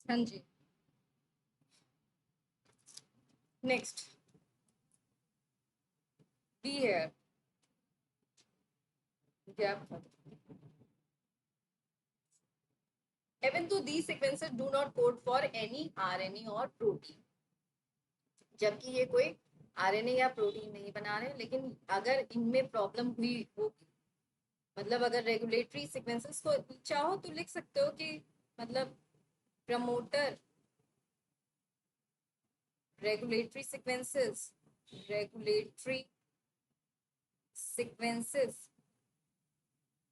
हाँ जी। Next, B hair gap. Even though these sequences do not code for any RNA or protein, जबकि ये कोई RNA या प्रोटीन नहीं बना रहे, लेकिन अगर इनमें प्रॉब्लम हुई होगी, मतलब अगर रेगुलेटरी सीक्वेंसेस को चाहो तो लिख सकते हो कि मतलब promoter regulatory sequences, regulatory sequences,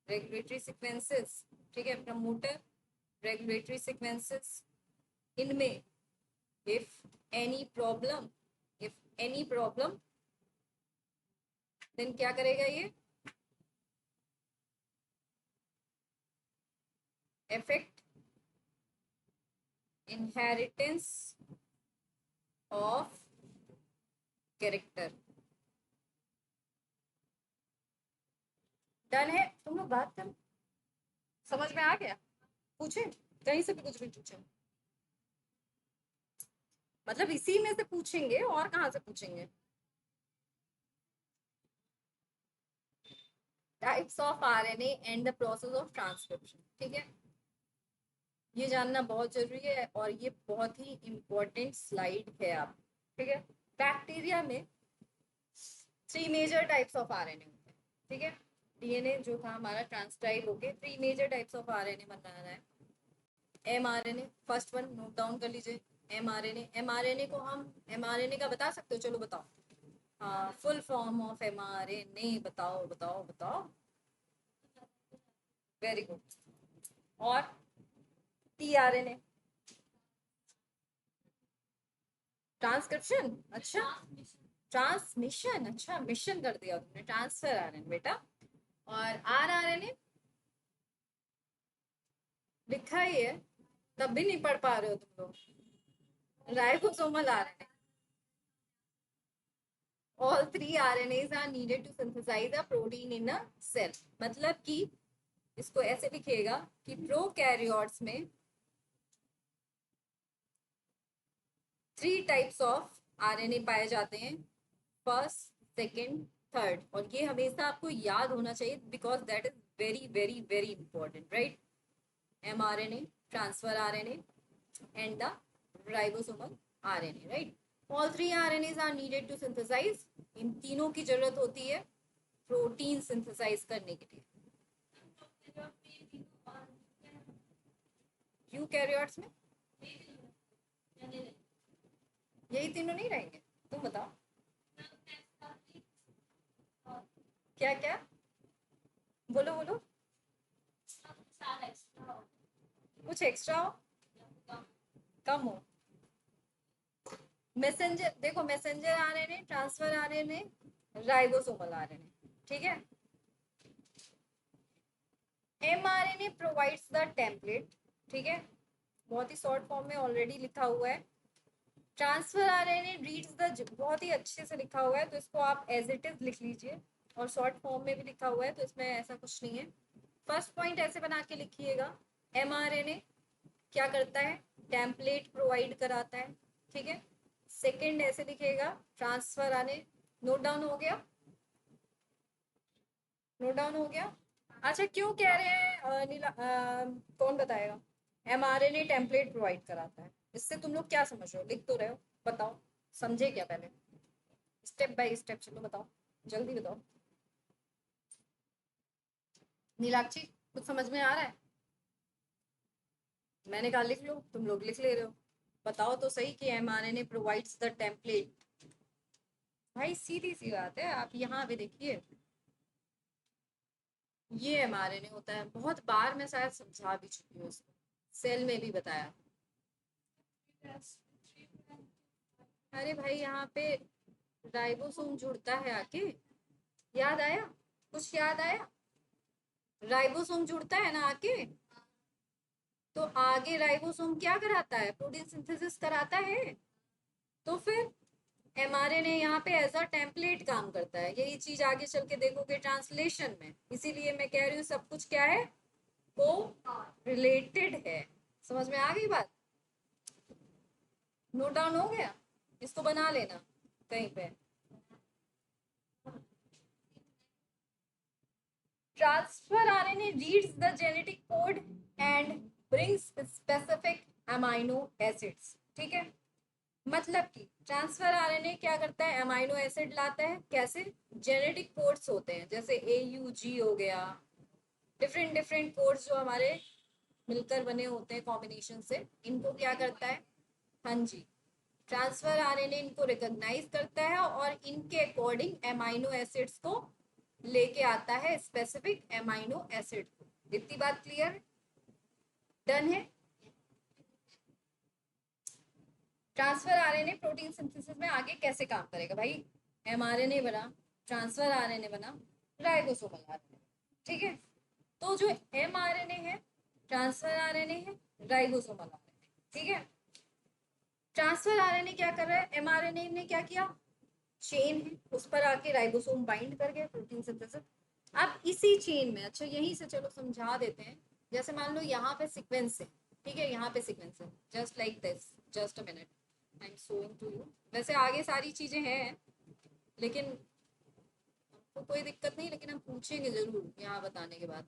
regulatory sequences, ठीक है, प्रमोटर रेगुलेटरी सीक्वेंसेस, इनमें if any problem, if any problem, then क्या करेगा ये, affect inheritance of character। Done है, तुम लोग बात करो, समझ में आ गया? पूछे, कहीं से भी कुछ भी पूछे, मतलब इसी में से पूछेंगे और कहाँ से पूछेंगे? Types of RNA and the process of transcription, ठीक है, ये जानना बहुत जरूरी है और ये बहुत ही इंपॉर्टेंट स्लाइड है आप, ठीक है। बैक्टीरिया में 3 मेजर टाइप्स ऑफ आरएनए होते हैं, ठीक है। डीएनए जो था हमारा ट्रांसक्राइब होके 3 मेजर टाइप्स ऑफ आरएनए बन रहा है। MRNA first one note down कर लीजिए। एमआरएनए, एमआरएनए को हम एमआरएनए का बता सकते हो, चलो बताओ। हाँ, फुल फॉर्म ऑफ एमआरएनए बताओ बताओ बताओ। Very good. और टीआरएनए, ट्रांसक्रिप्शन, अच्छा ट्रांसमिशन, अच्छा मिशन कर दिया तुमने, ट्रांसफर आरएनए बेटा। और आरआरएनए लिखा ही है, तब भी नहीं पढ़ पा रहे हो तुम लोग। Ribosomal RNA, all three RNAs are needed to synthesize a protein in a cell। मतलब कि इसको ऐसे लिखिएगा कि प्रोकैरियोट्स में 3 टाइप्स ऑफ आरएनए पाए जाते हैं, फर्स्ट, सेकेंड, थर्ड। और ये हमेशा आपको याद होना चाहिए because that is very very very important, right. mRNA, transfer RNA and the ribosomal RNA, right. All 3 RNAs are needed to synthesise, इन तीनों की जरूरत होती है प्रोटीन सिंथेसाइज करने के लिए। यूकैरियोट्स में यही तीनों नहीं रहेंगे? तुम बताओ क्या क्या, बोलो बोलो। कुछ एक्स्ट्रा हो, कम हो। मैसेंजर, देखो messenger RNA, transfer RNA, ribosomal RNA, ठीक है। एमआरएनए प्रोवाइड्स द टेम्पलेट, ठीक है, बहुत ही शॉर्ट फॉर्म में ऑलरेडी लिखा हुआ है। ट्रांसफर आरएनए रीड्स द, बहुत ही अच्छे से लिखा हुआ है तो इसको आप एज इट इज लिख लीजिए, और शॉर्ट फॉर्म में भी लिखा हुआ है तो इसमें ऐसा कुछ नहीं है। फर्स्ट पॉइंट ऐसे बना के लिखिएगा, एमआरएनए क्या करता है, टेम्पलेट प्रोवाइड कराता है, ठीक है। सेकंड ऐसे लिखिएगा, ट्रांसफर आने, नोट डाउन हो गया, नोट डाउन हो गया। अच्छा क्यों कह रहे हैं नीला, कौन बताएगा? एमआरएनए टेम्पलेट प्रोवाइड कराता है, इससे तुम लोग क्या समझ रहे हो, लिख तो रहे हो, बताओ, समझे क्या पहले, स्टेप बाय स्टेप चलो बताओ, जल्दी बताओ। नीलाक्षी, कुछ समझ में आ रहा है? मैंने कहा लिख लो, तुम लोग लिख ले रहे हो। बताओ तो सही कि एमआरएनए प्रोवाइड्स द टेम्पलेट। भाई सीधी सी बात है, आप यहाँ पे देखिए, ये एमआरएनए होता है, बहुत बार मैं शायद समझा भी चुकी हूँ इसको, सेल में भी बताया। अरे भाई यहाँ पे राइबोसोम जुड़ता है आके, याद आया, कुछ याद आया? राइबोसोम जुड़ता है ना आके, तो आगे राइबोसोम क्या कराता है, प्रोटीन सिंथेसिस कराता है। तो फिर एमआरएनए यहाँ पे एज अ टेम्पलेट काम करता है, यही चीज आगे चल के देखोगे ट्रांसलेशन में, इसीलिए मैं कह रही हूँ सब कुछ क्या है, को रिलेटेड है। समझ में आ गई बात? नोट डाउन हो गया? इसको बना लेना कहीं पे। Transfer RNA reads the genetic code and brings specific amino acids. ठीक है, मतलब कि ट्रांसफर आरएनए क्या करता है, अमाइनो एसिड लाता है। कैसे? जेनेटिक कोड्स होते हैं, जैसे AUG हो गया, डिफरेंट डिफरेंट कोड्स जो हमारे मिलकर बने होते हैं कॉम्बिनेशन से, इनको क्या करता है, हाँ जी, ट्रांसफर आरएनए इनको रिकॉग्नाइज करता है और इनके अकॉर्डिंग एमाइनो एसिड्स को लेके आता है, स्पेसिफिक एमाइनो एसिड को। इतनी बात क्लियर? डन है? ट्रांसफर आरएनए प्रोटीन सिंथेसिस में आगे कैसे काम करेगा भाई? mRNA बना, ट्रांसफर आरएनए बना, राइबोसोमल आरएनए। ठीक है, तो जो mRNA है, ट्रांसफर आरएनए है, राइबोसोमल आरएनए। ठीक है, ट्रांसफर आरएनए क्या कर रहा है, mRNA ने क्या किया, चेन है उस पर आके राइबोसोम बाइंड कर गया, प्रोटीन सिंथेसिस। अब इसी चेन में, अच्छा यहीं से चलो समझा देते हैं। जैसे मान लो यहाँ पे सीक्वेंस है, ठीक है, यहाँ पे सीक्वेंस है, just like this, just a minute, I am showing to you. वैसे आगे सारी चीजें हैं, लेकिन हमको कोई दिक्कत नहीं, लेकिन हम पूछेंगे जरूर यहाँ बताने के बाद।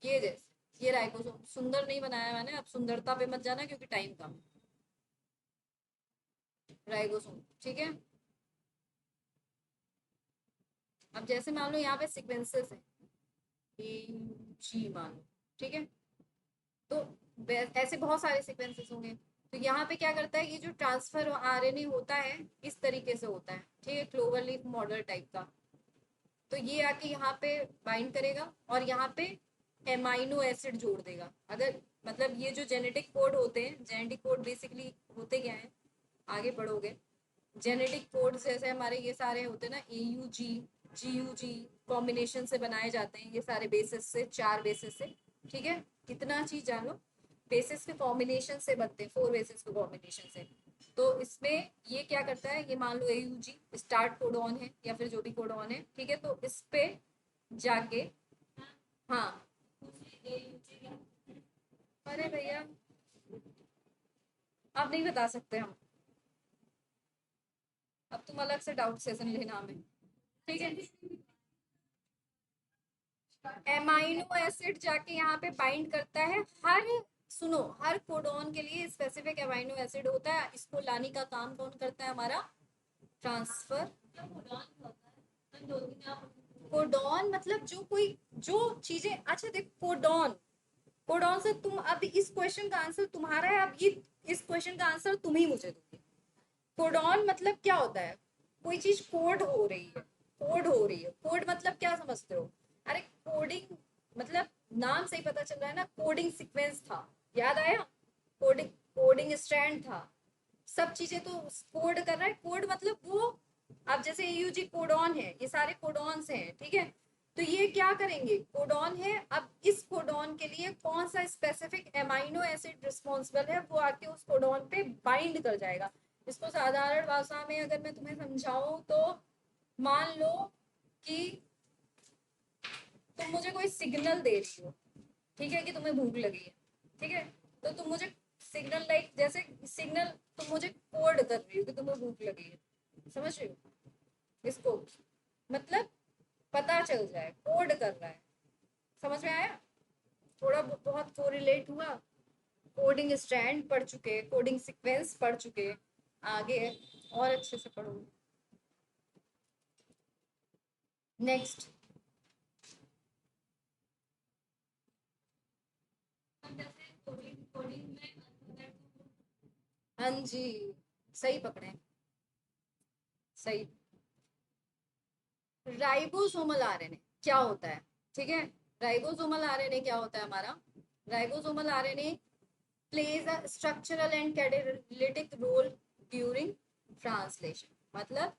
ये जैसे ये राइबोसोम सुंदर नहीं बनाया मैंने, अब सुंदरता पे मत जाना क्योंकि टाइम कम। राइबोसोम, ठीक है। अब जैसे मान लो यहाँ पे सीक्वेंसेस है, AUG मान लो, ठीक है, तो ऐसे बहुत सारे सीक्वेंसेस होंगे। तो यहाँ पे क्या करता है, ये जो ट्रांसफर आरएनए होता है इस तरीके से होता है, ठीक है, क्लोवर लीफ मॉडल टाइप का। तो ये आके यहाँ पे बाइंड करेगा और यहाँ पे एमाइनो एसिड जोड़ देगा। अगर मतलब ये जो जेनेटिक कोड होते हैं, जेनेटिक कोड बेसिकली होते क्या है, आगे पढ़ोगे। जेनेटिक कोड्स जैसे हमारे ये सारे होते हैं ना, AUG GUG कॉम्बिनेशन से बनाए जाते हैं, ये सारे बेसिस से, 4 बेसिस से। ठीक है, कितना चीज जानो, बेसिस के कॉम्बिनेशन से बनते हैं, 4 बेसिस के कॉम्बिनेशन से। तो इसमें ये क्या करता है, ये मान लो AUG स्टार्ट कोडॉन है या फिर जो भी कोडॉन है, ठीक है, तो इस पे जाके, हाँ, अरे भैया अब नहीं बता सकते हम, अब तुम अलग से डाउट सेशन लेना हमें, ठीक है। एमाइनो एसिड जाके यहाँ पे बाइंड करता है, हर, सुनो, हर कोडॉन के लिए स्पेसिफिक एमाइनो एसिड होता है, इसको लाने का काम कौन करता है, हमारा ट्रांसफर। कोडॉन मतलब जो कोई, जो चीजें, अच्छा देख, कोडॉन, कोडॉन से तुम, अब इस क्वेश्चन का आंसर तुम्हारा है, अब ये इस क्वेश्चन का आंसर तुम ही मुझे दोगे। कोडॉन मतलब क्या होता है, कोई चीज कोड हो रही है, कोड हो रही है, कोड मतलब क्या समझते हो? अरे कोडिंग मतलब नाम से ही पता चल रहा है ना, कोडिंग सीक्वेंस था, याद आया, कोडिंग, कोडिंग स्ट्रैंड था, सब चीजें तो कोड कर रहा है। कोड मतलब वो, अब जैसे AUG कोडॉन है, ये सारे कोडॉन्स हैं, ठीक है, तो ये क्या करेंगे, कोडॉन है, अब इस कोडॉन के लिए कौन सा स्पेसिफिक एमाइनो एसिड रिस्पॉन्सिबल है, वो आके उस कोडॉन पे बाइंड कर जाएगा। इसको साधारण भाषा में अगर मैं तुम्हें समझाऊं तो, मान लो कि तुम मुझे कोई सिग्नल दे रही हो, ठीक है, कि तुम्हें भूख लगी है, ठीक है, तो तुम मुझे सिग्नल, लाइक जैसे सिग्नल, तुम मुझे कोड कर रही हो कि तुम्हें भूख लगी है, समझ रही हो इसको, मतलब पता चल जाए, कोड कर रहा है, समझ में आया? थोड़ा बहुत कोरिलेट हुआ। कोडिंग स्ट्रैंड पढ़ चुके, कोडिंग सीक्वेंस पढ़ चुके, आगे और अच्छे से पढ़ो। नेक्स्ट, हाँ जी, सही पकड़े, सही। राइबोसोमल आरएनए क्या होता है, ठीक है, राइबोसोमल आरएनए क्या होता है हमारा, ribosomal RNA plays a structural and catalytic role during translation. मतलब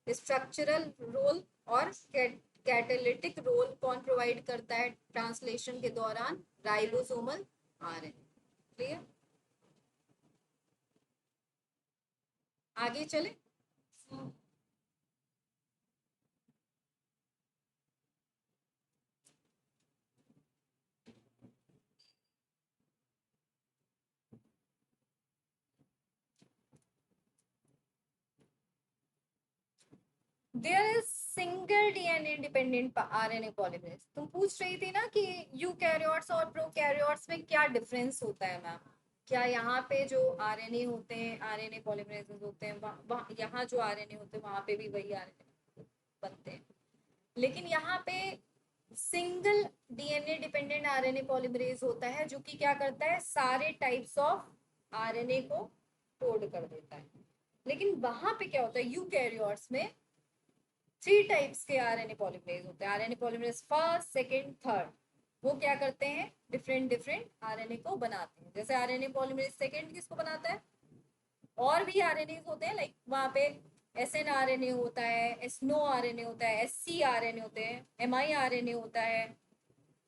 स्ट्रक्चरल रोल और कैटालिटिक रोल कौन प्रोवाइड करता है ट्रांसलेशन के दौरान, राइबोसोमल आरएनए। क्लियर? आगे चले। There is single DNA dependent RNA polymerase. तुम पूछ रही थी ना कि यूकैरियोट्स और प्रोकैरियोट्स में क्या डिफरेंस होता है मैम। क्या यहाँ पे जो आरएनए होते हैं, आरएनए पॉलीमरेजेस होते हैं, यहाँ जो आरएनए होते हैं वहां पे भी वही आरएनए बनते हैं, लेकिन यहाँ पे single DNA dependent RNA polymerase होता है जो कि क्या करता है, सारे टाइप्स ऑफ आरएनए को कोड कर देता है। लेकिन वहां पे क्या होता है, यूकैरियोट्स में 3 टाइप्स के आरएनए पॉलीमरेज होते हैं। RNA polymerase first, second, third. वो क्या करते हैं, डिफरेंट डिफरेंट आरएनए को बनाते हैं। जैसे आरएनए पॉलीमरेज सेकंड किसको बनाता है, और भी आरएनए होते हैं, लाइक वहां पे एसएन आरएनए होता है, एसनो आरएनए होता है, एससी आरएनए होते हैं, एमआई आरएनए होता है,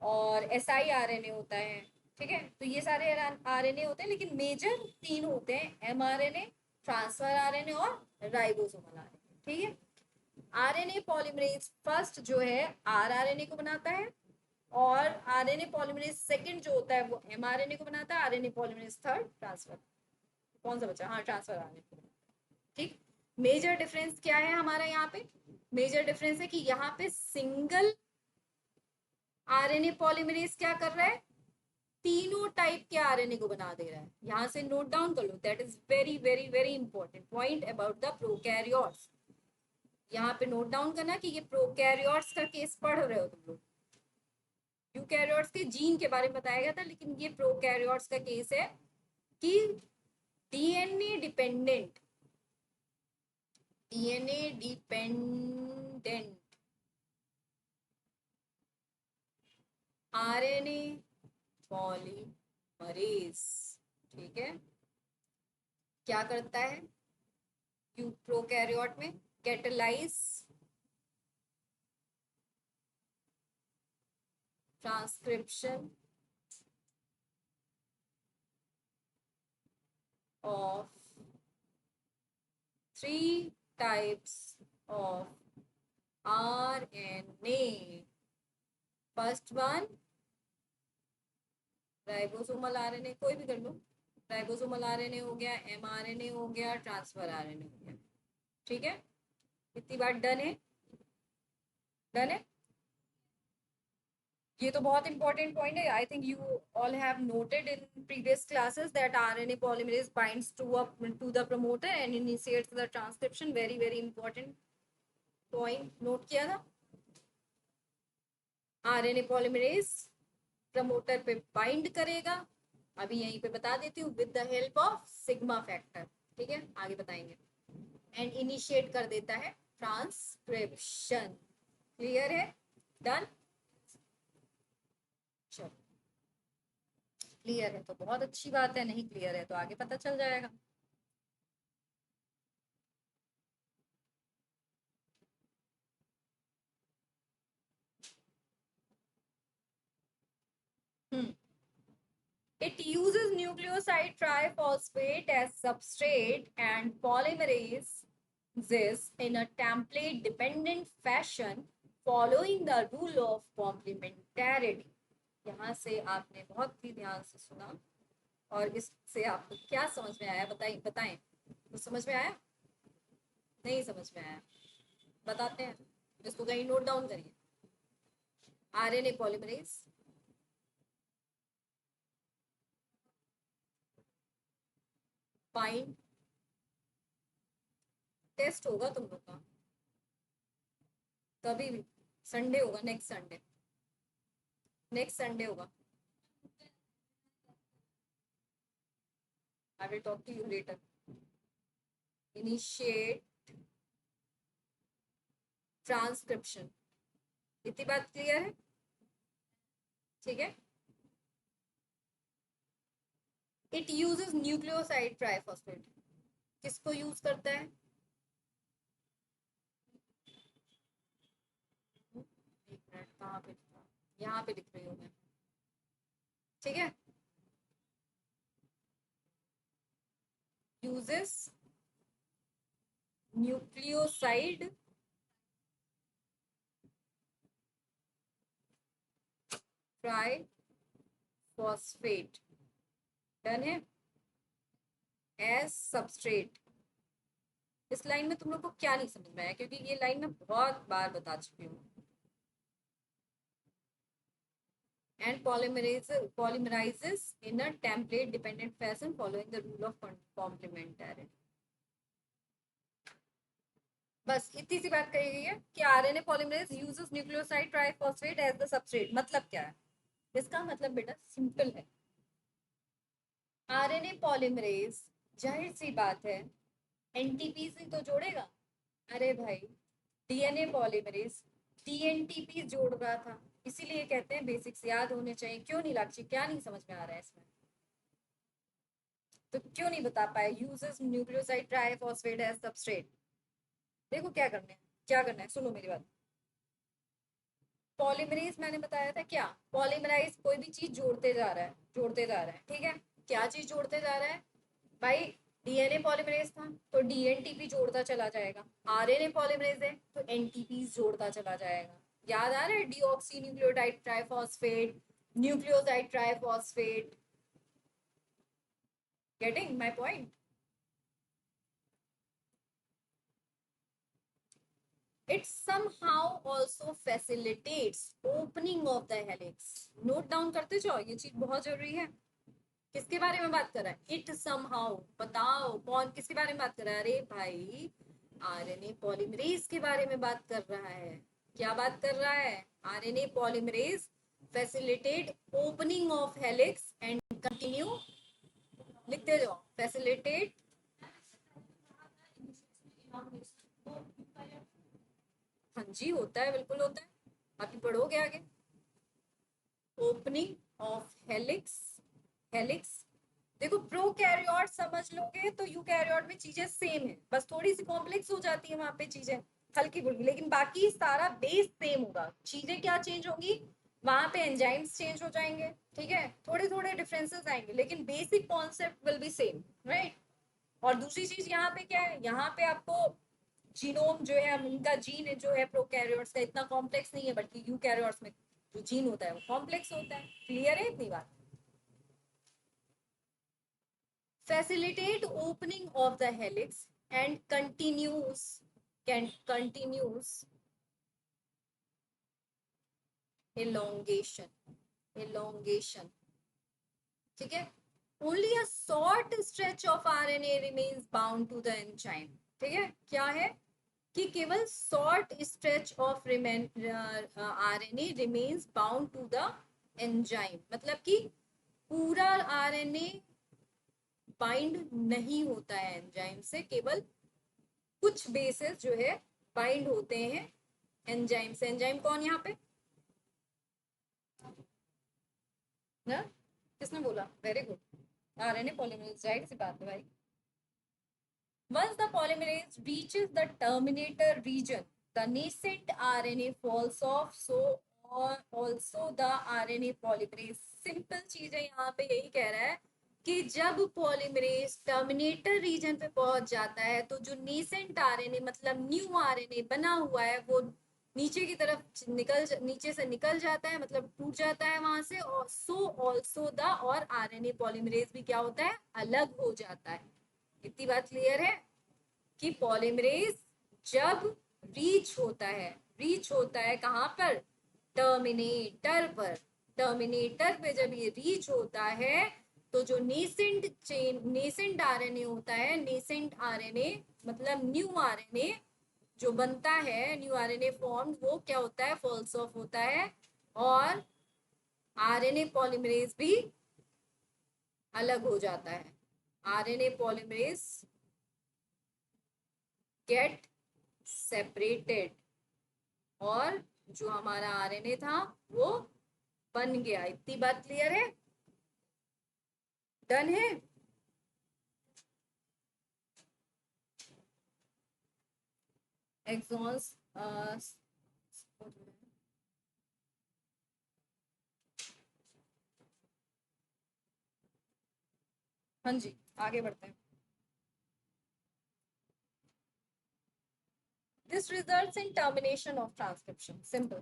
और एसआई आरएनए होता है। ठीक है, तो ये सारे आरएनए होते हैं, लेकिन मेजर 3 होते हैं, एमआरएनए, ट्रांसफर आरएनए और राइबोसोमल आरएनए। ठीक है, आरएनए पॉलीमरेज फर्स्ट जो है आरआरएनए को बनाता है, और आरएनए पॉलीमरेज सेकंड जो होता है वो एमआरएनए को बनाता है, आरएनए पॉलीमरेज थर्ड ट्रांसफर, कौन सा बचा, हाँ ट्रांसफर आरएनए को। ठीक, मेजर डिफरेंस क्या है हमारा यहाँ पे, मेजर डिफरेंस है कि यहाँ पे सिंगल आरएनए पॉलीमरेज क्या कर रहा है, तीनों टाइप के आरएनए को बना दे रहा है। यहाँ से नोट डाउन कर लो, that is very very very important point about the prokaryotes. यहाँ पे नोट डाउन करना कि ये प्रोकैरियोट्स का केस पढ़ रहे हो तुम लोग। यूकैरियोट्स के जीन के बारे में बताया गया था, लेकिन ये प्रोकैरियोट्स का केस है कि DNA dependent, DNA dependent RNA polymerase, ठीक है, क्या करता है प्रोकैरियोट में, catalyse transcription of 3 types of RNA. First one ribosomal RNA, कोई भी कर लो, राइबोसोमल आरएनए हो गया, एमआरएनए हो गया, ट्रांसफर आरएनए हो गया। ठीक है, इतनी बात डन है, डन है। ये तो बहुत इंपॉर्टेंट पॉइंट है। I think you all have noted in previous classes that RNA polymerase binds to the promoter and initiates the transcription. Very very important point note किया था। आरएनए पॉलीमरेज प्रमोटर पे bind करेगा, अभी यहीं पे बता देती हूँ, with the help of sigma factor. ठीक है, आगे बताएंगे। एंड इनिशिएट कर देता है ट्रांसक्रिप्शन। क्लियर है, डन, चलो क्लियर है तो बहुत अच्छी बात है, नहीं क्लियर है तो आगे पता चल जाएगा। It uses nucleoside triphosphate as substrate and polymerase this in a template dependent fashion following the rule of complementarity। यहाँ से आपने बहुत ही ध्यान से सुना, और इससे आपको क्या समझ में आया, बताइए, बताएं, कुछ समझ में आया, नहीं समझ में आया, बताते हैं, इसको कहीं नोट डाउन करिए। आरएनए पॉलीमरेज बाइंड, टेस्ट होगा तुम लोग का कभी भी, संडे होगा, नेक्स्ट संडे, नेक्स्ट संडे होगा। I will talk to you later. Initiate transcription, इतनी बात क्लियर है, ठीक है। इट यूजेस न्यूक्लियोसाइड ट्राइफॉस्फेट, किसको यूज करता है, एक मिनट, कहाँ पे लिखा, यहाँ पे लिख रही हूँ मैं, ठीक है। यूजेस न्यूक्लियोसाइड ट्राइफॉस्फेट, डन है, एज सबस्ट्रेट इस लाइन में तुम लोग को क्या नहीं समझ में आया, क्योंकि ये लाइन मैं बहुत बार बता चुकी हूँ। And polymerizes in a template dependent fashion following the rule of complementarity. बस इतनी सी बात कही गई है कि RNA polymerase uses nucleoside triphosphate as the substrate. मतलब क्या है इसका? मतलब बेटा सिंपल है, आरएनए पॉलीमरेज जाहिर सी बात है एनटीपी से तो जोड़ेगा। अरे भाई डीएनए पॉलीमरेज टीएनटीपी जोड़ रहा था, इसीलिए कहते हैं बेसिक्स याद होने चाहिए। क्यों नहीं लाक्षी, क्या नहीं समझ में आ रहा है इसमें? तो क्यों नहीं बता पाए? Uses nucleoside triphosphate as substrate. देखो क्या करना है, क्या करना है, सुनो मेरी बात। पॉलीमरेज मैंने बताया था क्या, पॉलीमराइज कोई भी चीज जोड़ते जा रहा है, जोड़ते जा रहा है, ठीक है। क्या चीज जोड़ते जा रहा है भाई? डीएनए पॉलीमरेज था तो डीएनटीपी जोड़ता चला जाएगा, आरएनए पॉलीमरेज है तो एनटीपी जोड़ता चला जाएगा। याद आ रहा है? Deoxy nucleotide triphosphate, nucleoside triphosphate. Getting my point? It somehow also facilitates opening of the helix. Note down करते जाओ, ये चीज बहुत जरूरी है। किसके बारे में बात कर रहा है? इट समहाउ, बताओ कौन किसके बारे में बात कर रहा है? अरे भाई आरएनए पॉलीमरेज के बारे में बात कर रहा है। क्या बात कर रहा है? RNA polymerase facilitate opening of helix and continue, लिखते जाओ, फैसिलिटेट। हाँ जी होता है, बिल्कुल होता है, अभी पढ़ोगे आगे। Opening of helix, helix. देखो प्रोकैरियोट समझ लोगे तो यूकैरियोट में चीजें सेम है, बस थोड़ी सी कॉम्प्लेक्स हो जाती है वहां पे चीजें हल्की फुल्की, लेकिन बाकी सारा बेस सेम होगा। चीजें क्या चेंज होंगी? वहां पे एंजाइम्स चेंज हो जाएंगे, ठीक है, थोड़े थोड़े डिफरेंसेस आएंगे, लेकिन basic concept will be same, right. और दूसरी चीज यहाँ पे क्या है, यहाँ पे आपको जीनोम जो है, उनका जीन जो है प्रोकैरियोट्स का इतना कॉम्प्लेक्स नहीं है, बल्कि यूकैरियोट्स में जो जीन होता है वो कॉम्प्लेक्स होता है। क्लियर है इतनी बात? facilitate opening of the helix and continues elongation, elongation, ठीक है। only a short stretch of RNA remains bound to the enzyme, ठीक है। क्या है कि केवल short stretch of RNA remains bound to the enzyme, मतलब कि पूरा आरएनए बाइंड नहीं होता है एंजाइम से, केवल कुछ बेसेस जो है बाइंड होते हैं एंजाइम से। एंजाइम कौन यहाँ पे ना? किसने बोला? वेरी गुड, आरएनए पॉलीमरेज, जाहिर सी बात है भाई। Once the polymerase reaches the terminator region, the nascent RNA falls off, so और also the RNA polymerase। Simple चीज है, यहाँ पे यही कह रहा है कि जब पॉलीमरेज टर्मिनेटर रीजन पे पहुंच जाता है तो जो नेसेंट आरएनए मतलब न्यू आरएनए बना हुआ है वो नीचे की तरफ नीचे से निकल जाता है, मतलब टूट जाता है वहां से, और सो ऑल्सो द और आरएनए पॉलीमरेज भी क्या होता है? अलग हो जाता है। इतनी बात क्लियर है कि पॉलीमरेज जब रीच होता है, रीच होता है कहां पर? टर्मिनेटर पर। टर्मिनेटर पे जब ये रीच होता है तो जो नेसेंट चेन, नेसेंट आरएनए होता है, नेसेंट आरएनए मतलब न्यू आरएनए जो बनता है, न्यू आरएनए फॉर्म, वो क्या होता है? फॉल्स ऑफ होता है, और आरएनए पॉलीमरेज भी अलग हो जाता है। आरएनए पॉलीमरेज गेट सेपरेटेड, और जो हमारा आरएनए था वो बन गया। इतनी बात क्लियर है? डन है? एक्सॉन्स हाँ जी, आगे बढ़ते हैं। This results in termination of transcription. Simple,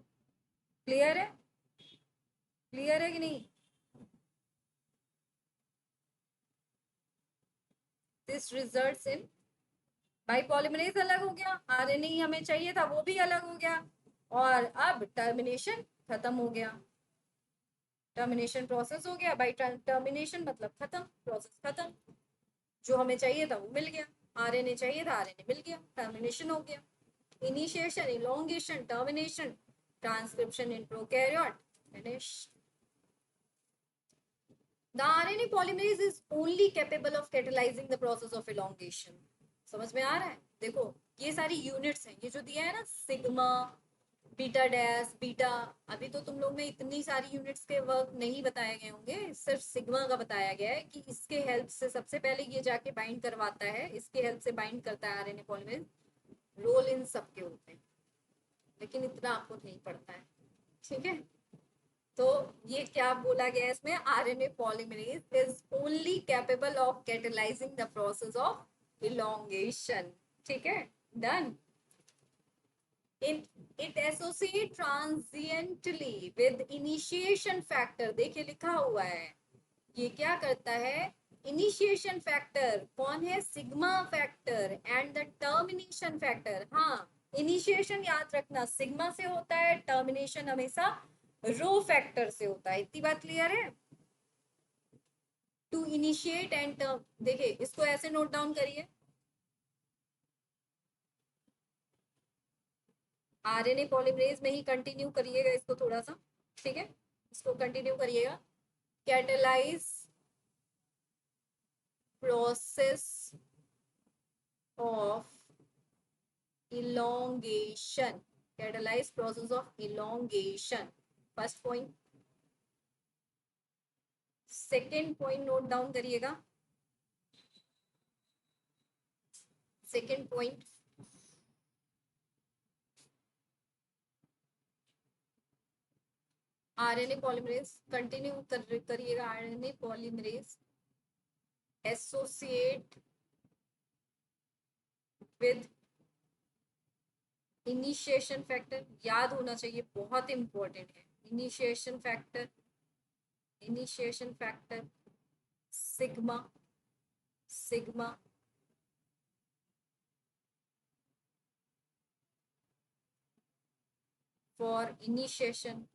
clear है? क्लियर है कि नहीं? दिस रिजल्ट्स इन भाई पॉलीमरेज अलग हो गया, आरएनए ही हमें चाहिए था वो भी अलग हो गया, और अब टर्मिनेशन खत्म हो गया, टर्मिनेशन प्रोसेस हो गया भाई, टर्मिनेशन मतलब खत्म, प्रोसेस खत्म, जो हमें चाहिए था वो मिल गया, आरएनए चाहिए था, आरएनए मिल गया, टर्मिनेशन हो गया। Initiation, elongation, termination, transcription in prokaryote, finish. The RNA polymerase is only capable of catalyzing the process of elongation. समझ में आ रहा है? देखो ये सारी यूनिट्स हैं, ये जो दिया है ना सिग्मा, बीटा डैश, बीटा, अभी तो तुम लोग में इतनी सारी यूनिट्स के वर्क नहीं बताए गए होंगे, सिर्फ सिग्मा का बताया गया है कि इसके हेल्प से सबसे पहले ये जाके बाइंड करवाता है, इसके हेल्प से बाइंड करता है आरएनए पॉलीमरेज, रोल इन सब के होते हैं, लेकिन इतना आपको नहीं पड़ता है, ठीक है। तो ये क्या बोला गया है इसमें, RNA polymerase is only capable of catalysing the process of elongation, ठीक है, done. It associate transiently with initiation factor, देखिए लिखा हुआ है, ये क्या करता है, इनिशिएशन फैक्टर कौन है, sigma factor, and the termination factor, हाँ इनिशिएशन याद रखना सिग्मा से होता है, टर्मिनेशन हमेशा रो फैक्टर से होता है, इतनी बात क्लियर है। टू इनिशिएट एंड टर्म, देखिए इसको ऐसे नोट डाउन करिए, आरएनए पॉलीमरेज में ही कंटिन्यू करिएगा इसको थोड़ा सा, ठीक है, इसको कंटिन्यू करिएगा, catalyse process of elongation, catalyze process of elongation, first point. Second point note down करिएगा, second point, RNA polymerase continue करिएगा, RNA polymerase associate with initiation factor, याद होना चाहिए, बहुत इंपॉर्टेंट है, initiation factor, initiation factor sigma, sigma for initiation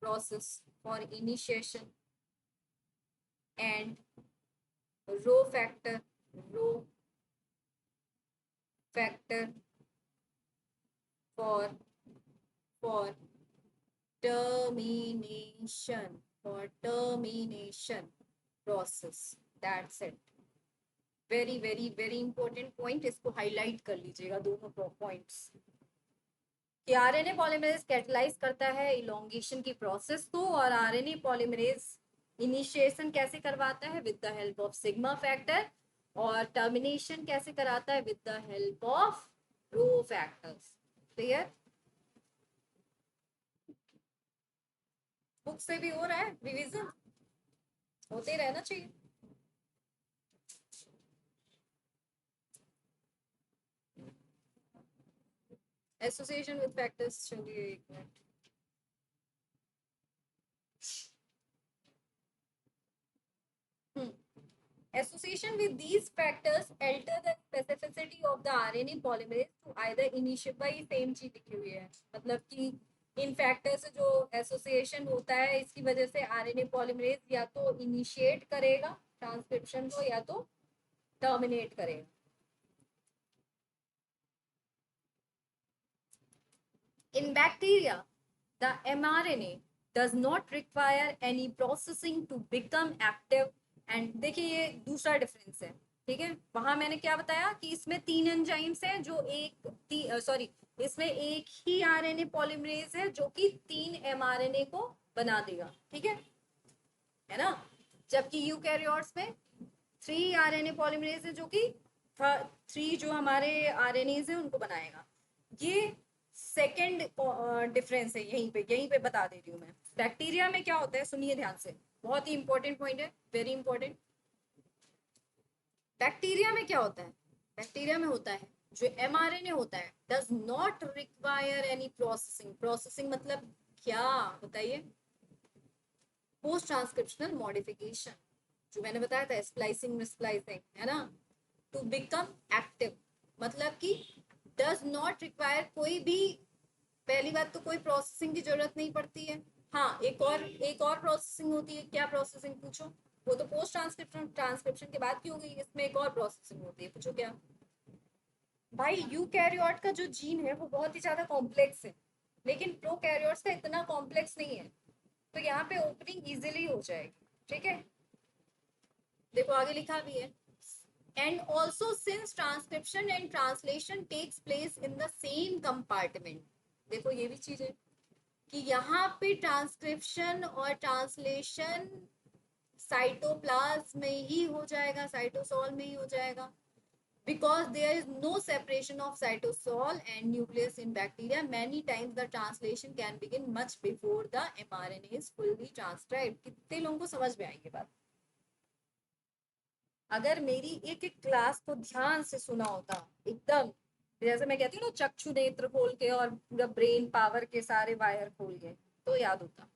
process, for initiation, and rho factor, rho factor for termination, for termination process, that's it, very very very important point, इसको highlight कर लीजिएगा दोनों points, कि RNA polymerase catalyse करता है elongation की process को, और आरएनए पॉलीमरेज इनिशिएशन कैसे करवाता है, with the help of sigma factor, और टर्मिनेशन कैसे कराता है, with the help of rho factors, clear. Book से भी हो रहा है रिवीजन, होते रहना चाहिए। एसोसिएशन विद फैक्टर्स, चलिए एक minute, association with these factors alter the specificity of the RNA polymerase to either initiate, भाई सेम चीज लिखी हुई है, मतलब कि इन फैक्टर से जो एसोसिएशन होता है इसकी वजह से आरएनए पॉलीमरेज या तो इनिशिएट करेगा ट्रांसक्रिप्शन को या तो टर्मिनेट करेगा। In bacteria, the mRNA does not require any processing to become active, and देखिए ये दूसरा डिफरेंस है, ठीक है, वहां मैंने क्या बताया कि इसमें तीन एंजाइम्स हैं जो सॉरी इसमें एक ही आरएनए पॉलीमरेज है जो कि तीन एमआरएनए को बना देगा, ठीक है ना, जबकि यूकैरियोट्स में थ्री आरएनए पॉलीमरेज है जो कि थ्री जो हमारे आरएनएज हैं उनको बनाएगा। ये सेकेंड डिफरेंस है, यहीं पे बता देती हूँ मैं। बैक्टीरिया में क्या होता है, सुनिए ध्यान से, बहुत ही इंपॉर्टेंट पॉइंट है, वेरी इंपॉर्टेंट। बैक्टीरिया में क्या होता है, बैक्टीरिया में होता है जो एमआरएनए होता है does not require any processing, processing मतलब क्या बताइए, पोस्ट ट्रांसक्रिप्शनल मॉडिफिकेशन, जो मैंने बताया था स्प्लाइसिंग मिसप्लाइसिंग, है ना, टू बिकम एक्टिव, मतलब कि डज नॉट रिक्वायर कोई भी, पहली बात तो कोई प्रोसेसिंग की जरूरत नहीं पड़ती है। हाँ, एक और प्रोसेसिंग होती है। क्या प्रोसेसिंग पूछो? वो तो पोस्ट ट्रांसक्रिप्शन ट्रांसक्रिप्शन के बाद की हो गई, इसमें एक और प्रोसेसिंग होती है, पूछो क्या? भाई यूकैरियोट का जो जीन है वो बहुत ही ज्यादा कॉम्प्लेक्स है, लेकिन प्रोकैरियोट्स का इतना कॉम्प्लेक्स नहीं है, तो यहाँ पे ओपनिंग इजीली हो जाएगी। ठीक है, देखो आगे लिखा भी है, and also since transcription and translation takes place in the same compartment। देखो ये भी चीज है कि यहाँ पे ट्रांसक्रिप्शन और ट्रांसलेशन साइटोप्लाज्म में ही हो जाएगा, साइटोसॉल में ही हो जाएगा, because there is no separation of cytosol and nucleus in bacteria, many times the translation can begin much before the mRNA is fully transcribed। कितने लोगों को समझ में आई ये बात? अगर मेरी एक एक क्लास को ध्यान से सुना होता, एकदम जैसे मैं कहती हूँ ना, चक्षु नेत्र खोल के और पूरा ब्रेन पावर के सारे वायर खोल के, तो याद होता।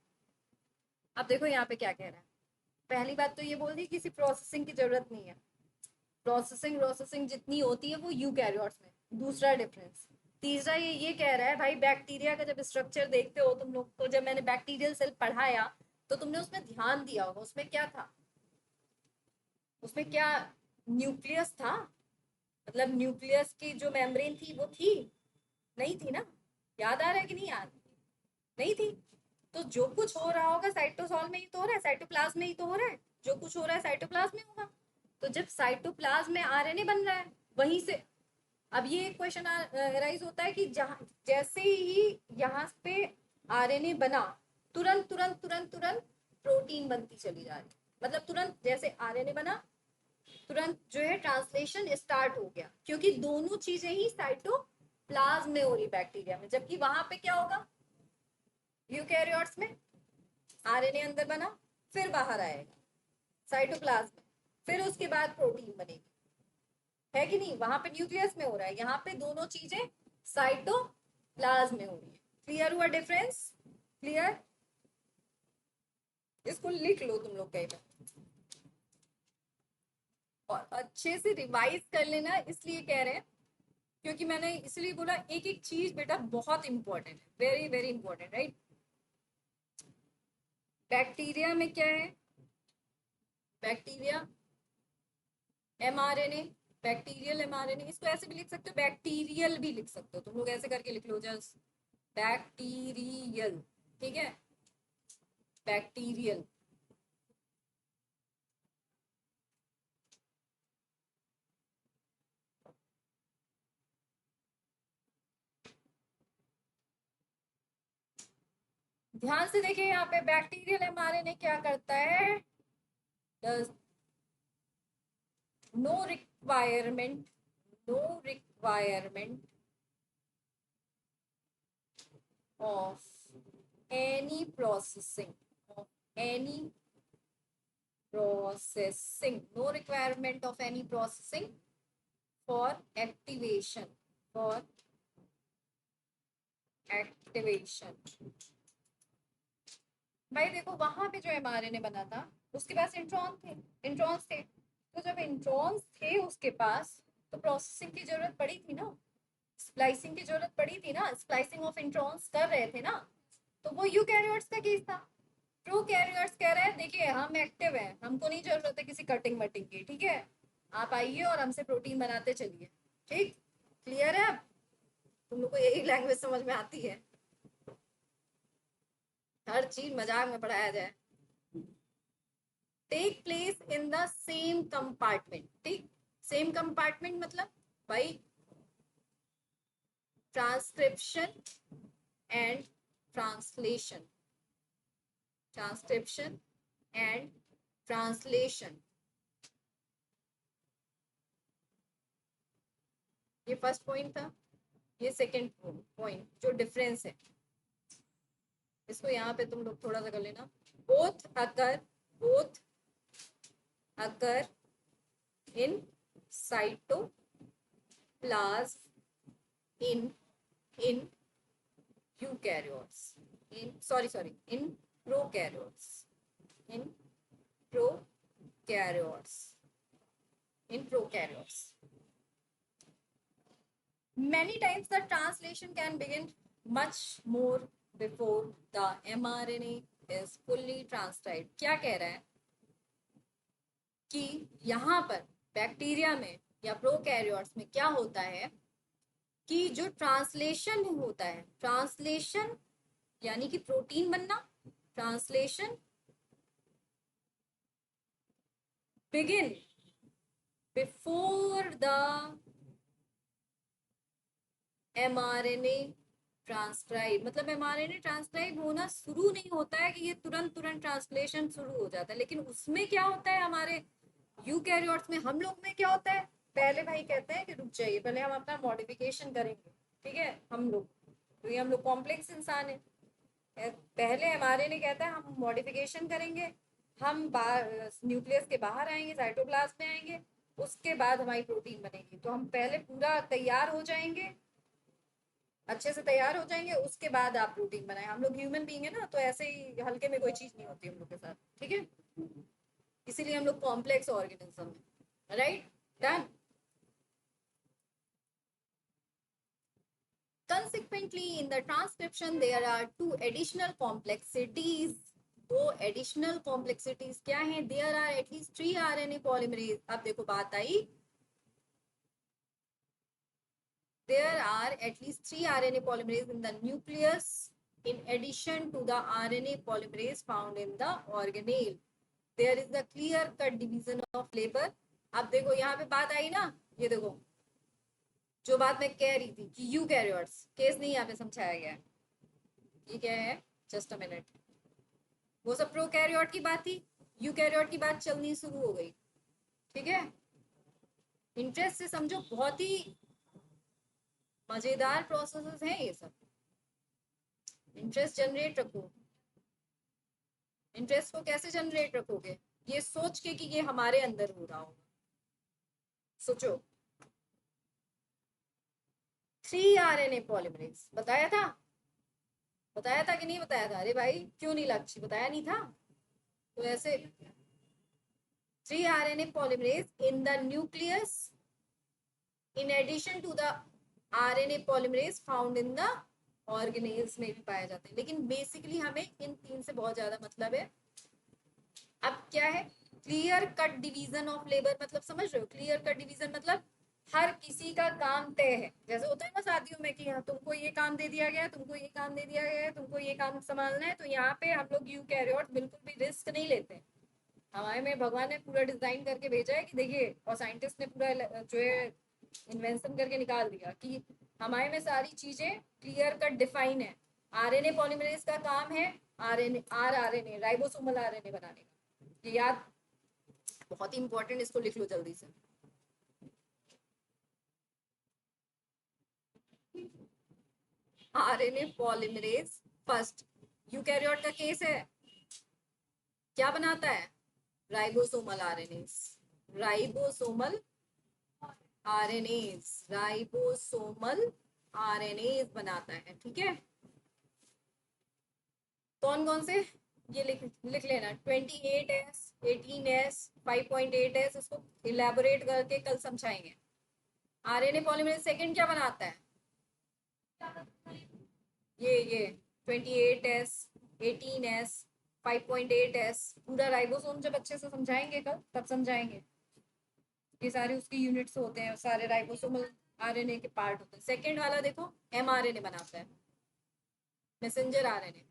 अब देखो यहाँ पे क्या कह रहा है। पहली बात तो ये बोल दी किसी प्रोसेसिंग की जरूरत नहीं है, प्रोसेसिंग जितनी होती है वो यूकैरियोट्स में। दूसरा डिफरेंस, तीसरा ये कह रहा है भाई, बैक्टीरिया का जब स्ट्रक्चर देखते हो तुम लोग, तो जब मैंने बैक्टीरियल सेल पढ़ाया तो तुमने उसमें ध्यान दिया होगा, उसमें क्या था? उसमें क्या न्यूक्लियस था? मतलब न्यूक्लियस की जो मेम्ब्रेन थी वो थी? नहीं थी ना? याद आ रहा है कि नहीं? याद नहीं थी। तो जो कुछ हो रहा होगा साइटोसॉल में ही तो हो रहा है, साइटोप्लाज्म में ही तो हो रहा है। जो कुछ हो रहा है साइटोप्लाज्म में होगा। तो जब साइटोप्लाज्म में आरएनए बन रहा है, वहीं से अब ये क्वेश्चन राइज होता है कि जहां जैसे ही यहाँ पे आरएनए बना, तुरंत तुरंत तुरंत तुरंत प्रोटीन बनती चली जा रही, मतलब तुरंत जैसे आरएनए बना तुरंत जो है ट्रांसलेशन स्टार्ट हो गया, क्योंकि दोनों चीजें ही साइटोप्लाज्म में हो रही बैक्टीरिया में। जबकि वहां पे क्या होगा यूकैरियोट्स में? आरएनए अंदर बना, फिर बाहर आएगा साइटोप्लाज्म में, फिर उसके बाद प्रोटीन बनेगी, है कि नहीं? वहां पे न्यूक्लियस में हो रहा है, यहाँ पे दोनों चीजें साइटोप्लाज्म में हो रही है। क्लियर हुआ डिफरेंस? क्लियर? इसको लिख लो तुम लोग कहीं पे और अच्छे से रिवाइज कर लेना, इसलिए कह रहे हैं क्योंकि मैंने इसलिए बोला एक एक चीज बेटा बहुत इंपॉर्टेंट है, very very important, right? Bacteria में क्या है? बैक्टीरिया एमआरएनए, बैक्टीरियल एमआरएनए, इसको ऐसे भी लिख सकते हो, बैक्टीरियल भी लिख सकते हो, तुम लोग ऐसे करके लिख लो जस्ट बैक्टीरियल। ठीक है, बैक्टीरियल। ध्यान से देखिए यहाँ पे बैक्टीरियल एमआरएनए क्या करता है। No requirement, no requirement of any processing, of any processing, no requirement of any processing for activation, for activation। भाई देखो वहां पे जो एमआरएनए बना था उसके पास इंट्रॉन्स थे, तो जब इंट्रॉन्स थे उसके पास तो प्रोसेसिंग की जरूरत पड़ी थी ना, स्प्लाइसिंग की जरूरत पड़ी थी ना, स्प्लाइसिंग ऑफ इंट्रॉन्स कर रहे थे ना। तो वो यूकैरियोट्स का केस था। प्रोकैरियोट्स कह रहे हैं देखिए हम एक्टिव हैं, हमको नहीं जरूरत है किसी कटिंग वटिंग की, ठीक है? आप आइए और हमसे प्रोटीन बनाते चलिए। ठीक, क्लियर है? अब तुम लोग को यही लैंग्वेज समझ में आती है? हर चीज मजाक में पढ़ाया जाए। Take place in the same compartment. ठीक, सेम कंपार्टमेंट मतलब भाई transcription and translation, transcription and translation. ये फर्स्ट पॉइंट था। ये सेकंड पॉइंट जो डिफरेंस है, इसको यहाँ पे तुम लोग थोड़ा सा कर लेना। Both occur, both occur in cytoplasm in eukaryotes, in sorry in prokaryotes, in prokaryotes, in prokaryotes. Many times the translation can begin much more before the mRNA is fully transcribed. क्या कह रहा है कि यहाँ पर बैक्टीरिया में या prokaryotes में क्या होता है कि जो ट्रांसलेशन होता है, ट्रांसलेशन यानी कि प्रोटीन बनना, translation begin before the mRNA transcribe. मतलब mRNA ट्रांसक्राइब होना शुरू नहीं होता है कि ये तुरंत तुरंत ट्रांसलेशन शुरू हो जाता है, लेकिन उसमें क्या होता है, हमारे यूकैरियोट्स में, हम लोग में क्या होता है, पहले भाई कहते हैं कि रुक जाइए, पहले हम अपना मॉडिफिकेशन करेंगे, ठीक है, हम लोग, क्योंकि हम लोग कॉम्प्लेक्स इंसान है, पहले mRNA कहता है हम मॉडिफिकेशन करेंगे, हम न्यूक्लियस के बाहर आएंगे, साइटोप्लाज्म में आएंगे, उसके बाद हमारी प्रोटीन बनेगी। तो हम पहले पूरा तैयार हो जाएंगे, अच्छे से तैयार हो जाएंगे, उसके बाद आप प्रोटीन बनाए। हम लोग ह्यूमन बीइंग है ना, तो ऐसे ही हल्के में कोई चीज नहीं होती हम लोग के साथ, ठीक है, इसीलिए हम लोग कॉम्प्लेक्स ऑर्गेनिज्म है, right, done. Consequently, in the transcription, there are two additional complexities. दो additional complexities क्या हैं? There are at least 3 RNA polymerase. अब देखो बात आई, there are at least 3 RNA polymerase in the nucleus in addition to the RNA polymerase found in the organelle. There is the clear cut division of labor. अब देखो यहाँ पे बात आई ना, ये देखो जो बात मैं कह रही थी कि यूकैरियोट्स केस नहीं यहाँ पे समझाया गया है, ये क्या है, जस्ट अ मिनट, वो सब प्रोकैरियोट की बात थी, यूकैरियोट की बात चलनी शुरू हो गई, ठीक है, इंटरेस्ट से समझो, बहुत ही मजेदार प्रोसेसेस हैं ये सब, इंटरेस्ट जनरेट रखो। इंटरेस्ट को कैसे जनरेट रखोगे, ये सोच के कि ये हमारे अंदर हो रहा होगा, सोचो। 3 RNA पॉलीमरेज बताया था, बताया था कि नहीं बताया था? अरे भाई क्यों नहीं लक्ष्य, बताया नहीं था? तो ऐसे 3 RNA polymerase in the nucleus in addition to the RNA polymerase found in the organelles में भी पाए जाते हैं, लेकिन बेसिकली हमें इन तीन से बहुत ज्यादा मतलब है। अब क्या है, clear cut division of labour, मतलब समझ रहे हो, क्लियर कट डिवीजन मतलब हर किसी का काम तय है, जैसे होता है ना शादियों में कि हाँ तुमको ये काम दे दिया गया, तुमको ये काम दे दिया गया है, तुमको ये काम संभालना है। तो यहाँ पे हम लोग यूकैरियोट बिल्कुल भी रिस्क नहीं लेते, हमारे में भगवान ने पूरा डिजाइन करके भेजा है कि देखिए, और साइंटिस्ट ने पूरा जो है इन्वेंशन करके निकाल दिया कि हमारे में सारी चीजें क्लियर कट डिफाइन है। आरएनए पॉलीमरेज का काम है आरएनए राइबोसोमल आरएनए बनाने का, ये याद, बहुत ही इंपॉर्टेंट, इसको लिख लो जल्दी से। आरएनए पॉलीमरेज फर्स्ट, यूकैरियोट का केस है, क्या बनाता है, ribosomal RNS, ribosomal RNS, ribosomal RNS बनाता है, ठीक है। कौन कौन से, ये लिख लेना, 28S, 18S, 5.8S, इसको इलेबोरेट करके कल समझाएंगे। आरएनए पॉलीमरेज सेकंड क्या बनाता है, ये 28S, 18S, 5.8S, पूरा राइबोसोम जब अच्छे से समझाएंगे कल, तब समझाएंगे, ये सारे उसकी यूनिट्स होते हैं, सारे राइबोसोमल आरएनए के पार्ट होते हैं। सेकंड वाला देखो, एमआरएनए बनाता है, मैसेंजर आरएनए,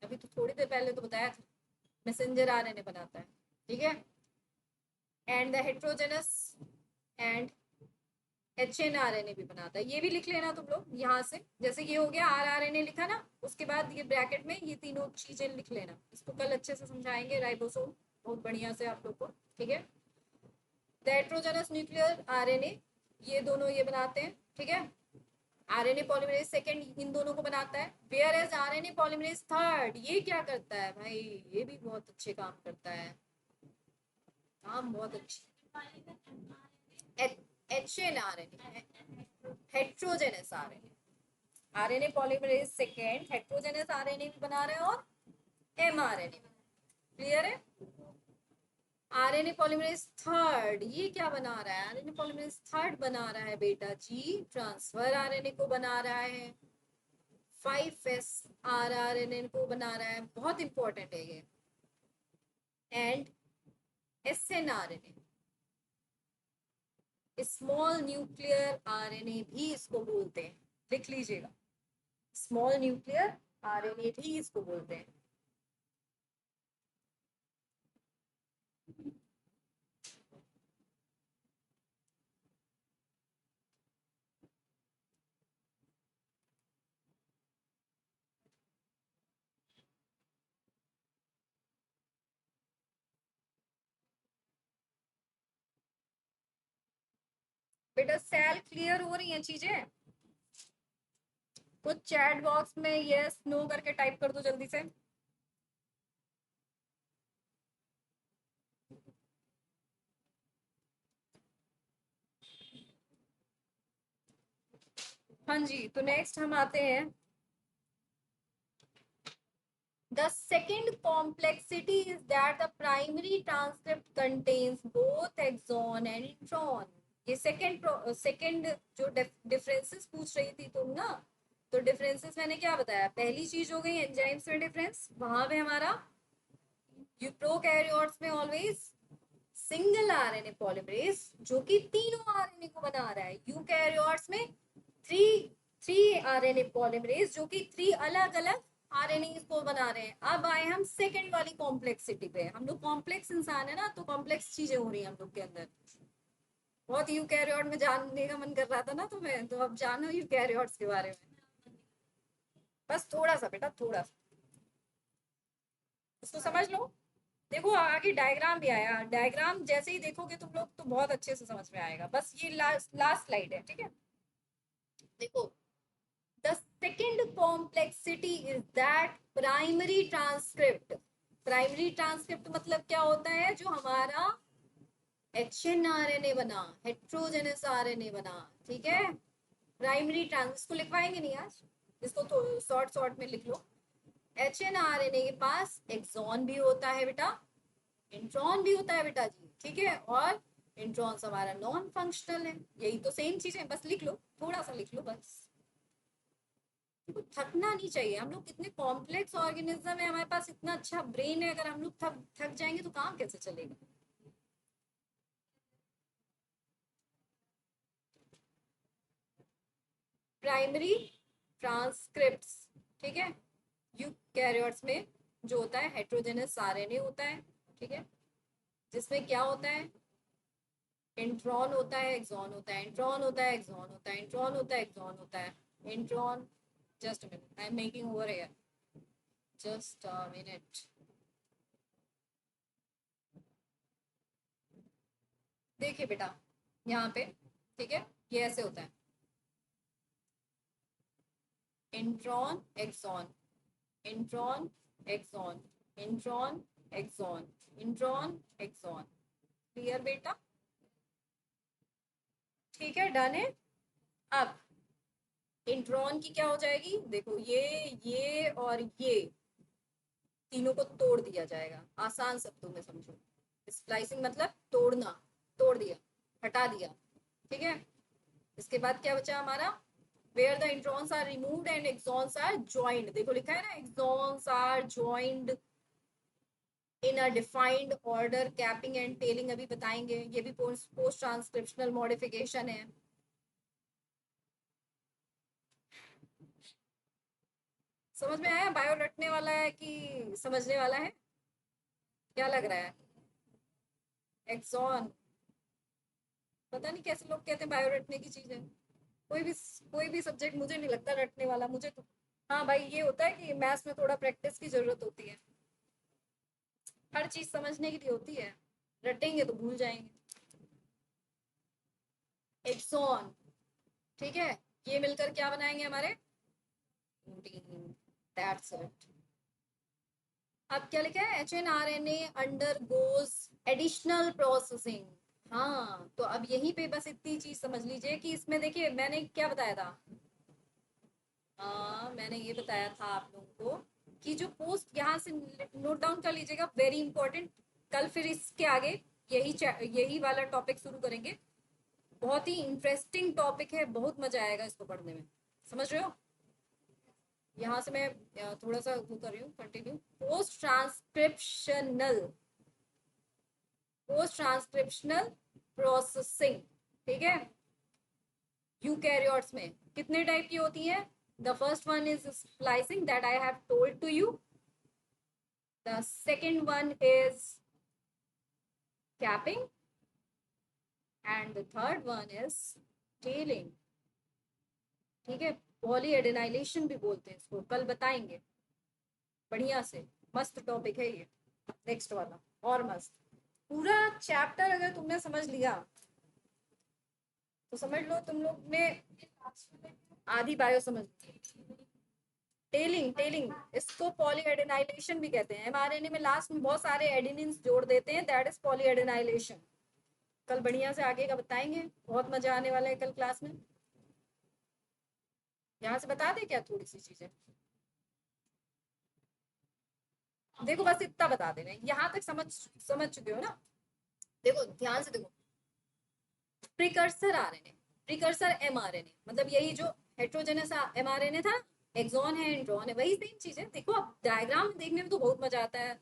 अभी तो थोड़ी देर पहले तो बताया था, मैसेंजर आरएनए बनाता है, ठीक है। And the heterogeneous and HNRNA भी बनाता है, ये भी लिख लेना तुम लोग यहाँ से, जैसे ये हो गया RRNA लिखा ना, उसके बाद ये ब्रैकेट में ये तीनों चीजें लिख लेना, इसको कल अच्छे से समझाएंगे, राइबोसोम बहुत बढ़िया से आप लोग को, ठीक है। द हेट्रोजेनस न्यूक्लियर आरएनए, ये दोनों ये बनाते हैं, ठीक है। आरएनए पॉलीमरेज सेकंड इन दोनों को बनाता है, whereas RNA polymerase third, ये क्या करता है भाई, ये भी बहुत अच्छे काम करता है, काम बहुत अच्छे। HNRNA, heterogeneous RNA, RNA polymerase second heterogeneous RNA भी बना रहे हैं और एमआरएनए, क्लियर है। आरएनए पॉलीमरेज थर्ड, ये क्या बना रहा है? आरएनए पॉलीमरेज थर्ड बना रहा है बेटा जी, ट्रांसफर आरएनए को बना रहा है, 5s आरएनए को बना रहा है, बहुत इंपॉर्टेंट है ये। एंड एसएनआरएनए, स्मॉल न्यूक्लियर आरएनए भी इसको बोलते हैं, लिख लीजिएगा, स्मॉल न्यूक्लियर आरएनए भी इसको बोलते हैं। बेटा सेल क्लियर हो रही हैं चीजें? कुछ चैट बॉक्स में यस नो करके टाइप कर दो जल्दी से। हाँ जी, तो नेक्स्ट हम आते हैं, the second complexity is that the primary transcript contains both exon and intron। ये सेकंड जो डिफरेंसेस पूछ रही थी तुम ना, तो डिफरेंसेस मैंने क्या बताया, पहली चीज हो गई एंजाइम्स में डिफरेंस, वहां पे हमारा यूप्रोकैरियोट्स में ऑलवेज सिंगल आरएनए पॉलीमरेज जो कि तीनों आरएनए को बना रहा है, यूकैरियोट्स में थ्री थ्री आरएनए पॉलीमरेज जो कि थ्री अलग अलग आरएनए को बना रहे हैं। अब आए हम सेकंड वाली कॉम्प्लेक्सिटी पे, हम लोग कॉम्प्लेक्स इंसान है ना, तो कॉम्प्लेक्स चीजें हो रही हैं हम लोग के अंदर। बहुत यूकैरियोट में जानने का मन कर रहा था ना तुम्हें, तो अब जानो यूकैरियोट्स के बारे में, बस थोड़ा सा बेटा, थोड़ा सा इसको समझ लो। देखो आगे डायग्राम भी आया, डायग्राम जैसे ही देखोगे तुम लोग तो बहुत अच्छे से समझ में आएगा। बस ये लास्ट लास्ट स्लाइड है, ठीक है। देखो, the second complexity is that primary transcript, primary transcript मतलब क्या होता है, जो हमारा HNRNA बना, हेट्रोजेनस आरएनए बना, ठीक है। प्राइमरी ट्रांस, इसको लिखवाएंगे नहीं आज, इसको तो शॉर्ट शॉर्ट में लिख लो। HNRNA के पास एक्सॉन भी होता है बेटा, इंट्रॉन भी होता है बेटा जी, ठीक है। और इंट्रॉन हमारा नॉन फंक्शनल है, यही तो सेम चीज है, बस लिख लो, थोड़ा सा लिख लो बस। तो थकना नहीं चाहिए, हम लोग कितने कॉम्प्लेक्स ऑर्गेनिज्म है, हमारे पास इतना अच्छा ब्रेन है, अगर हम लोग थक थक जाएंगे तो काम कैसे चलेगा। प्राइमरी ट्रांसक्रिप्ट्स, ठीक है, यूकैरियोट्स में जो होता है हेट्रोजेनस आरएनए होता है, ठीक है, जिसमें क्या होता है, इंट्रॉन होता है, एक्सॉन होता है, इंट्रॉन होता है, एक्सॉन होता है, इंट्रॉन होता है, एक्सॉन होता है, intron. Just a minute, I am making over here, just a minute. देखिए बेटा यहाँ पे, ठीक है, ये ऐसे होता है, intron exon, intron exon, intron exon, intron exon. Clear बेटा? ठीक है, डन है। अब इंट्रॉन की क्या हो जाएगी, देखो ये और ये तीनों को तोड़ दिया जाएगा, आसान शब्दों में समझो, स्प्लाइसिंग मतलब तोड़ना, तोड़ दिया, हटा दिया, ठीक है। इसके बाद क्या बचा हमारा, where the introns are removed and exons are joined, देखो लिखा है ना, exons are joined in a defined order, capping and tailing अभी बताएंगे, ये भी पोस्ट ट्रांसक्रिप्शनल मॉडिफिकेशन है। समझ में आया? बायो रटने वाला है कि समझने वाला है, क्या लग रहा है? एक्सॉन, पता नहीं कैसे लोग कहते हैं बायो रटने की चीज है। कोई भी कोई भी सब्जेक्ट मुझे नहीं लगता रटने वाला, मुझे तो हाँ भाई ये होता है कि मैथ्स में थोड़ा प्रैक्टिस की जरूरत होती है, हर चीज समझने के लिए होती है, रटेंगे तो भूल जाएंगे। एक्सॉन, ठीक है, ये मिलकर क्या बनाएंगे हमारे प्रोटीन, दैट्स इट। अब क्या लिखा है, HNRNA अंडरगोज एडिशनल प्रोसेसिंग। हाँ तो अब यहीं पे बस इतनी चीज समझ लीजिए कि इसमें देखिए मैंने क्या बताया था, मैंने ये बताया था आप लोगों को कि जो पोस्ट, यहाँ से नोट डाउन कर लीजिएगा, वेरी इंपॉर्टेंट, कल फिर इसके आगे यही वाला टॉपिक शुरू करेंगे। बहुत ही इंटरेस्टिंग टॉपिक है, बहुत मजा आएगा इसको पढ़ने में, समझ रहे हो। यहाँ से मैं थोड़ा सा वो कर रही हूँ कंटिन्यू। पोस्ट ट्रांसक्रिप्शनल प्रोसेसिंग, ठीक है। यूकैरियोट्स में कितने टाइप की होती है? The first one is splicing that I have told to you. The second one is capping and the third one is tailing, ठीक है। पॉली एडेनाइलेशन भी बोलते हैं इसको, कल बताएंगे बढ़िया से। मस्त टॉपिक है ये नेक्स्ट वाला, और मस्त। पूरा चैप्टर अगर तुमने समझ लिया तो समझ लो तुम लोग ने आधी बायो समझ ली। टेलिंग इसको पॉली एडेनाइलेशन भी कहते हैं। एमआरएनए में लास्ट में बहुत सारे एडेनिन जोड़ देते हैं, दैट इज पॉली एडेनाइलेशन। कल बढ़िया से आगे का बताएंगे, बहुत मजा आने वाला है कल क्लास में। यहाँ से बता दे क्या थोड़ी सी चीजें, देखो बस इतना बता दे रहे हैं, यहाँ तक समझ चुके हो ना। देखो ध्यान से देखो, प्रिकर्सर आरएनए, प्रिकर्सर एमआरएनए, मतलब यही जो हेट्रोजेनस एमआरएनए था, एक्सॉन है इंट्रॉन है, वही सेम चीज है। देखो अब डायग्राम देखने में तो बहुत मजा आता है,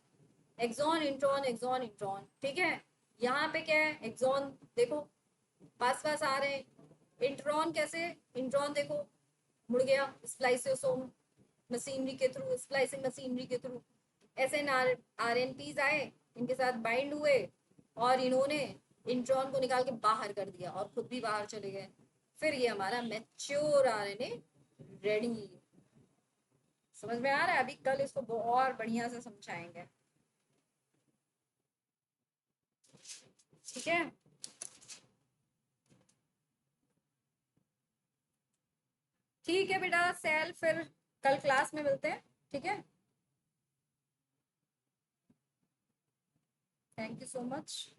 एक्सॉन इंट्रॉन, ठीक है। यहाँ पे क्या है, एक्सॉन देखो पास पास आ रहे हैं। इंट्रॉन कैसे, इंट्रॉन देखो मुड़ गया स्प्लाइसोसोम मशीनरी के थ्रू, स्प्लाइसिंग मशीनरी के थ्रू। SNRNPs आए, इनके साथ बाइंड हुए और इन्होंने इंट्रॉन को निकाल के बाहर कर दिया और खुद भी बाहर चले गए। फिर ये हमारा मैच्योर आरएनए रेडी। समझ में आ रहा है? अभी कल इसको और बढ़िया से समझाएंगे, ठीक है। ठीक है बेटा सेल, फिर कल क्लास में मिलते हैं, ठीक है। Thank you so much.